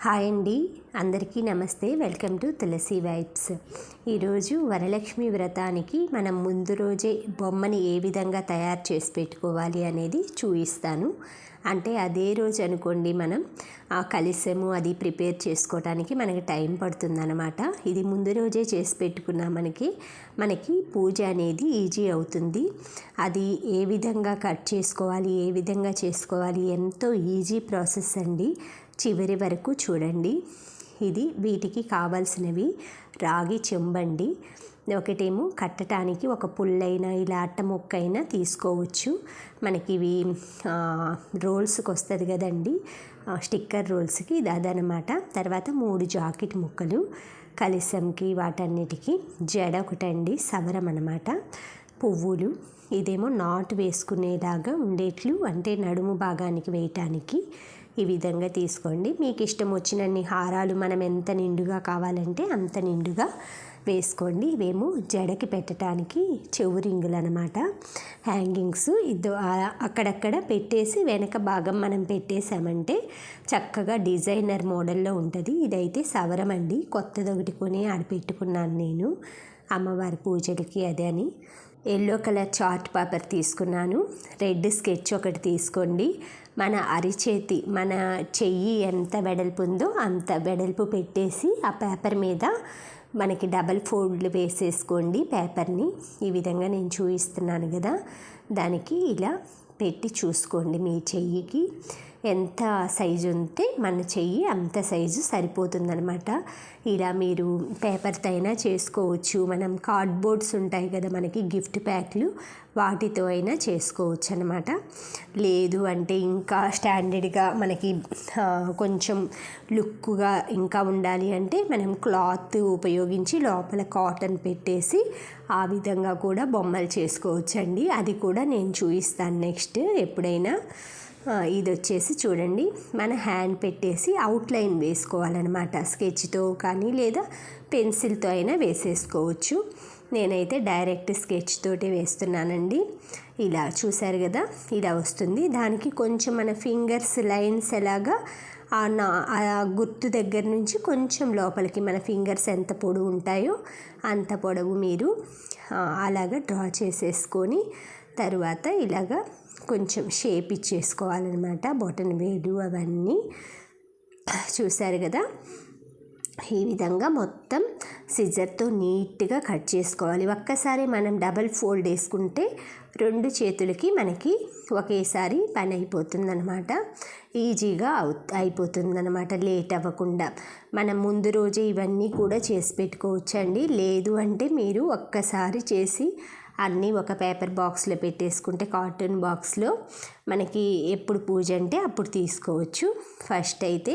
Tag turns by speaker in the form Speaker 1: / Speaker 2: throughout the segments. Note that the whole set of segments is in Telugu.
Speaker 1: హాయ్ అండి, అందరికీ నమస్తే. Welcome to Tulasi vibes. ఈరోజు వరలక్ష్మి వ్రతానికి మనం ముందు రోజే బొమ్మని ఏ విధంగా తయారు చేసి పెట్టుకోవాలి అనేది చూపిస్తాను. అంటే అదే రోజు అనుకోండి, మనం ఆ కలశము అది ప్రిపేర్ చేసుకోవడానికి మనకి టైం పడుతుందన్నమాట. ఇది ముందు రోజే చేసి పెట్టుకున్నా మనకి పూజ అనేది ఈజీ అవుతుంది. అది ఏ విధంగా కట్ చేసుకోవాలి, ఏ విధంగా చేసుకోవాలి, ఎంతో ఈజీ ప్రాసెస్ అండి. చివరి వరకు చూడండి. వీటికి కావాల్సినవి రాగి చెంబండి. ఒకటేమో కట్టడానికి ఒక పుల్లైనా ఇలా అట్ట ముక్కైనా తీసుకోవచ్చు. మనకి ఇవి రోల్స్కి వస్తుంది కదండి, స్టిక్కర్ రోల్స్కి ఇది అదనమాట. తర్వాత 3 జాకెట్ ముక్కలు కలశంకి వాటన్నిటికీ. జడ ఒకటండి, సవరం అన్నమాట. పువ్వులు, ఇదేమో నాటు వేసుకునేలాగా ఉండేట్లు, అంటే నడుము భాగానికి వేయటానికి. ఈ విధంగా తీసుకోండి. మీకు ఇష్టం వచ్చినన్ని హారాలు మనం ఎంత నిండుగా కావాలంటే అంత నిండుగా వేసుకోండి. ఇవేమో జడకి పెట్టడానికి చెవు రింగులు అనమాట, హ్యాంగింగ్స్. అక్కడక్కడ పెట్టేసి వెనక భాగం మనం పెట్టేసామంటే చక్కగా డిజైనర్ మోడల్లో ఉంటుంది. ఇదైతే సవరం అండి, కొత్తది ఒకటి కొని ఆడపెట్టుకున్నాను నేను అమ్మవారి పూజలకి అదే అని. ఎల్లో కలర్ చార్ట్ పేపర్ తీసుకున్నాను. రెడ్ స్కెచ్ ఒకటి తీసుకోండి. మన అరిచేతి, మన చెయ్యి ఎంత వెడల్పు ఉందో అంత వెడల్పు పెట్టేసి ఆ పేపర్ మీద మనకి డబల్ ఫోల్డ్లు వేసేసుకోండి పేపర్ని. ఈ విధంగా నేను చూపిస్తున్నాను కదా, దానికి ఇలా పెట్టి చూసుకోండి. మీ చెయ్యికి ఎంత సైజు ఉంటే మన చెయ్యి అంత సైజు సరిపోతుందనమాట. ఇలా మీరు పేపర్తో అయినా చేసుకోవచ్చు. మనం కార్డ్బోర్డ్స్ ఉంటాయి కదా మనకి, గిఫ్ట్ ప్యాక్లు, వాటితో అయినా చేసుకోవచ్చు అనమాట. లేదు అంటే ఇంకా స్టాండర్డ్గా మనకి కొంచెం లుక్గా ఇంకా ఉండాలి అంటే మనం క్లాత్ ఉపయోగించి లోపల కాటన్ పెట్టేసి ఆ విధంగా కూడా బొమ్మలు చేసుకోవచ్చండి. అది కూడా నేను చూపిస్తాను నెక్స్ట్ ఎప్పుడైనా. ఇది వచ్చేసి చూడండి, మన హ్యాండ్ పెట్టేసి అవుట్లైన్ వేసుకోవాలన్నమాట. స్కెచ్తో కానీ లేదా పెన్సిల్తో అయినా వేసేసుకోవచ్చు. నేనైతే డైరెక్ట్ స్కెచ్ తోటి వేస్తున్నానండి. ఇలా చూసారు కదా, ఇలా వస్తుంది. దానికి కొంచెం మన ఫింగర్స్ లైన్స్ ఎలాగా ఆ గుర్తు దగ్గర నుంచి కొంచెం లోపలికి మన ఫింగర్స్ ఎంత పొడవు ఉంటాయో అంత పొడవు మీరు అలాగా డ్రా చేసేసుకొని తరువాత ఇలాగా కొంచెం షేప్ ఇచ్చేసుకోవాలన్నమాట. బొటన్ వేలు అవన్నీ చూసారు కదా. ఈ విధంగా మొత్తం సిజర్తో నీట్గా కట్ చేసుకోవాలి. ఒక్కసారి మనం డబల్ ఫోల్డ్ వేసుకుంటే 2 చేతులకి మనకి ఒకేసారి పని అయిపోతుందన్నమాట. ఈజీగా అయిపోతుందన్నమాట, లేట్ అవ్వకుండా. మనం ముందు రోజే ఇవన్నీ కూడా చేసి పెట్టుకోవచ్చండి. లేదు అంటే మీరు ఒక్కసారి చేసి అన్నీ ఒక పేపర్ బాక్స్లో పెట్టేసుకుంటే, కాటన్ బాక్స్లో మనకి ఎప్పుడు పూజ అంటే అప్పుడు తీసుకోవచ్చు. ఫస్ట్ అయితే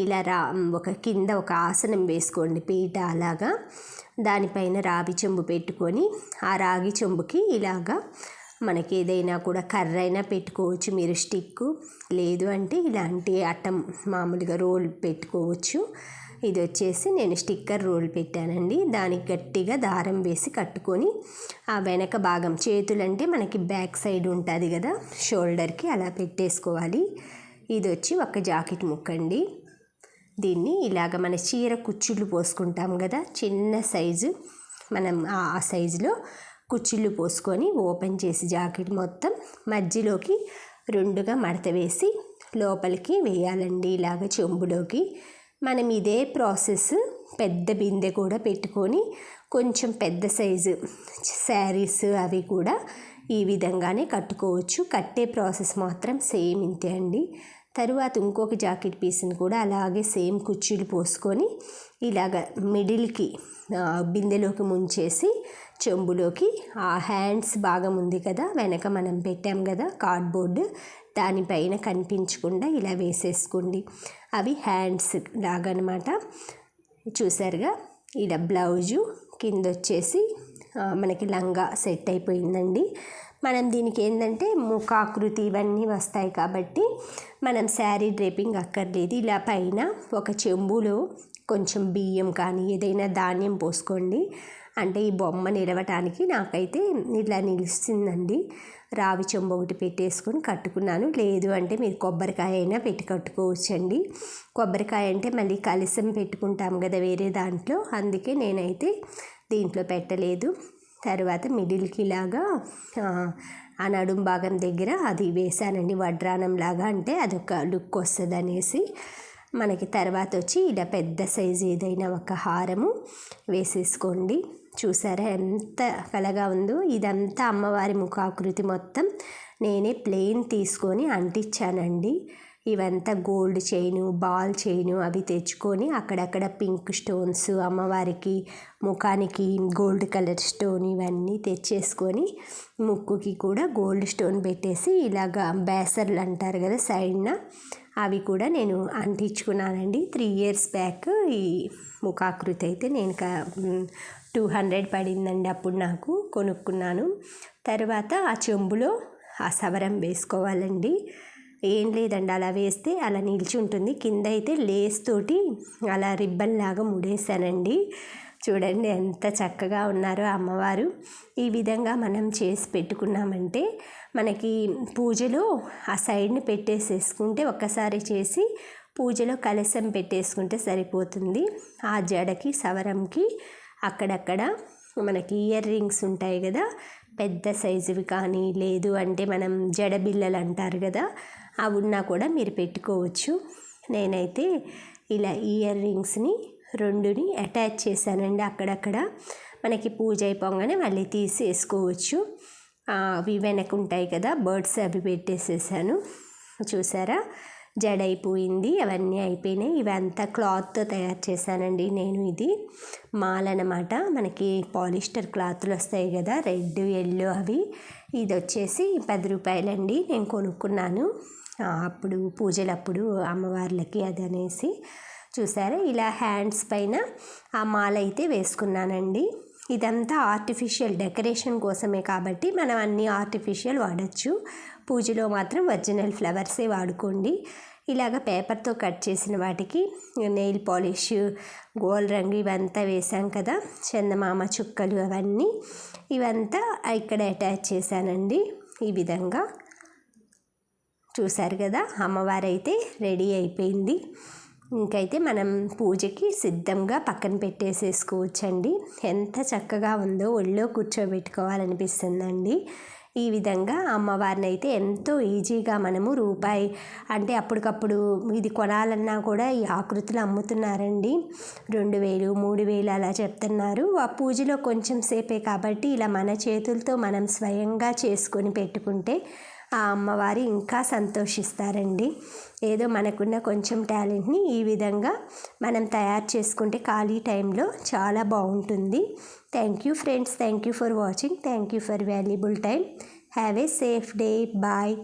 Speaker 1: ఇలా ఒక కింద ఒక ఆసనం వేసుకోండి, పీట అలాగా. దానిపైన రాగి చెంబు పెట్టుకొని ఆ రాగి చెంబుకి ఇలాగా మనకి ఏదైనా కూడా కర్ర అయినా పెట్టుకోవచ్చు మీరు, స్టిక్. లేదు అంటే ఇలాంటి అట్టం మామూలుగా రోల్ పెట్టుకోవచ్చు. ఇది వచ్చేసి నేను స్టిక్కర్ రోల్ పెట్టానండి. దానికి గట్టిగా దారం వేసి కట్టుకొని ఆ వెనక భాగం, చేతులంటే మనకి బ్యాక్ సైడ్ ఉంటుంది కదా షోల్డర్కి, అలా పెట్టేసుకోవాలి. ఇది వచ్చి ఒక జాకెట్ ముక్కండి. దీన్ని ఇలాగ మన చీర కుచ్చిళ్ళు పోసుకుంటాం కదా, చిన్న సైజు, మనం ఆ సైజులో కుచ్చిళ్ళు పోసుకొని ఓపెన్ చేసి జాకెట్ మొత్తం మధ్యలోకి 2గా మడత వేసి లోపలికి వేయాలండి, ఇలాగ చెంబులోకి. మనం ఇదే ప్రాసెస్ పెద్ద బిందె కూడా పెట్టుకొని కొంచెం పెద్ద సైజు శారీస్ అవి కూడా ఈ విధంగానే కట్టుకోవచ్చు. కట్టే ప్రాసెస్ మాత్రం సేమ్ ఇంతే అండి. తరువాత ఇంకొక జాకెట్ పీస్ని కూడా అలాగే సేమ్ కుర్చీలు పోసుకొని ఇలాగ మిడిల్కి బిందెలోకి ముంచేసి చెంబులోకి ఆ హ్యాండ్స్ భాగం ఉంది కదా వెనక మనం పెట్టాం కదా కార్డ్బోర్డు, దానిపైన కనిపించకుండా ఇలా వేసేసుకోండి. అవి హ్యాండ్స్ లాగనమాట. చూసారుగా, ఇలా బ్లౌజు కింద వచ్చేసి మనకి లంగా సెట్ అయిపోయిందండి. మనం దీనికి ఏంటంటే ముఖాకృతి ఇవన్నీ వస్తాయి కాబట్టి మనం శారీ డ్రేపింగ్ అక్కర్లేదు. ఇలా పైన ఒక చెంబులో కొంచెం బియ్యం కానీ ఏదైనా ధాన్యం పోసుకోండి. అంటే ఈ బొమ్మ నిలవటానికి నాకైతే ఇలా నిలుస్తుందండి. రావి చెంబు ఒకటి పెట్టేసుకొని కట్టుకున్నాను. లేదు అంటే మీరు కొబ్బరికాయ అయినా పెట్టి కట్టుకోవచ్చండి. కొబ్బరికాయ అంటే మళ్ళీ కలశం పెట్టుకుంటాం కదా వేరే దాంట్లో, అందుకే నేనైతే దీంట్లో పెట్టలేదు. తర్వాత మిడిల్కి ఇలాగా ఆ నడుం భాగం దగ్గర అది వేసానండి, వడ్రానం లాగా, అంటే అదొక లుక్ వస్తుంది అనేసి. మనకి తర్వాత వచ్చి ఇలా పెద్ద సైజు ఏదైనా ఒక హారము వేసేసుకోండి. చూసారా ఎంత కలగా ఉందో. ఇదంతా అమ్మవారి ముఖాకృతి మొత్తం నేనే ప్లెయిన్ తీసుకొని అంటించానండి. ఇవంతా గోల్డ్ చైను, బాల్ చైను అవి తెచ్చుకొని అక్కడక్కడ పింక్ స్టోన్స్, అమ్మవారికి ముఖానికి గోల్డ్ కలర్ స్టోన్ ఇవన్నీ తెచ్చేసుకొని ముక్కుకి కూడా గోల్డ్ స్టోన్ పెట్టేసి ఇలాగా బేసర్లు అంటారు కదా సైడ్న, అవి కూడా నేను అంటించుకున్నానండి. 3 years బ్యాక్ ఈ ముఖాకృతి అయితే నేను 200 పడిందండి అప్పుడు నాకు, కొనుక్కున్నాను. తర్వాత ఆ చెంబులో ఆ సవరం వేసుకోవాలండి. ఏం లేదండి, అలా వేస్తే అలా నిలిచి ఉంటుంది. కింద అయితే లేస్ తోటి అలా రిబ్బన్ లాగా ముడేసానండి. చూడండి ఎంత చక్కగా ఉన్నారో అమ్మవారు. ఈ విధంగా మనం చేసి పెట్టుకున్నామంటే మనకి పూజలో ఆ సైడ్ని పెట్టేసేసుకుంటే, ఒక్కసారి చేసి పూజలో కలశం పెట్టేసుకుంటే సరిపోతుంది. ఆ జడకి సవరంకి అక్కడక్కడ మనకి ఇయర్ రింగ్స్ ఉంటాయి కదా, పెద్ద సైజువి కానీ, లేదు అంటే మనం జడ బిళ్ళలు అంటారు కదా, అవి ఉన్నా కూడా మీరు పెట్టుకోవచ్చు. నేనైతే ఇలా ఇయర్ రింగ్స్ని 2ని అటాచ్ చేశానండి అక్కడక్కడ. మనకి పూజ అయిపోగానే మళ్ళీ తీసి వేసుకోవచ్చు. అవి వెనక ఉంటాయి కదా బర్డ్స్, అవి పెట్టేసేసాను. చూసారా జడ అయిపోయింది, అవన్నీ అయిపోయినాయి. ఇవంతా క్లాత్తో తయారు చేశానండి నేను. ఇది మాల అన్నమాట. మనకి పాలిస్టర్ క్లాత్లు వస్తాయి కదా, రెడ్ ఎల్లో అవి. ఇది వచ్చేసి 10 రూపాయలండి, నేను కొనుక్కున్నాను అప్పుడు పూజలప్పుడు అమ్మవార్లకి అది అనేసి. చూసారా ఇలా హ్యాండ్స్ పైన ఆ మాల అయితే వేసుకున్నానండి. ఇదంతా ఆర్టిఫిషియల్ డెకరేషన్ కోసమే కాబట్టి మనం అన్నీ ఆర్టిఫిషియల్ వాడచ్చు. పూజలో మాత్రం ఒరిజినల్ ఫ్లవర్సే వాడుకోండి. ఇలాగ పేపర్తో కట్ చేసిన వాటికి నెయిల్ పాలిష్, గోల్డ్ రంగు ఇవంతా వేసాం కదా, చందమామ చుక్కలు అవన్నీ, ఇవంతా ఇక్కడ అటాచ్ చేశానండి. ఈ విధంగా చూసారు కదా, అమ్మవారైతే రెడీ అయిపోయింది. ఇంకైతే మనం పూజకి సిద్ధంగా పక్కన పెట్టేసేసుకోవచ్చండి. ఎంత చక్కగా ఉందో, ఒళ్ళో కూర్చోబెట్టుకోవాలనిపిస్తుందండి. ఈ విధంగా అమ్మవారిని అయితే ఎంతో ఈజీగా మనము రూపాయి అంటే అప్పటికప్పుడు ఇది కొనాలన్నా కూడా ఈ ఆకృతులు అమ్ముతున్నారండి. 2000, 3000 అలా చెప్తున్నారు. ఆ పూజలో కొంచెం సేపే కాబట్టి ఇలా మన చేతులతో మనం స్వయంగా చేసుకొని పెట్టుకుంటే ఆ అమ్మవారు ఇంకా సంతోషిస్తారండి. ఏదో మనకున్న కొంచెం టాలెంట్ని ఈ విధంగా మనం తయారు చేసుకుంటే ఖాళీ టైంలో చాలా బాగుంటుంది. Thank you friends, thank you for watching, thank you for valuable time. Have a safe day. Bye.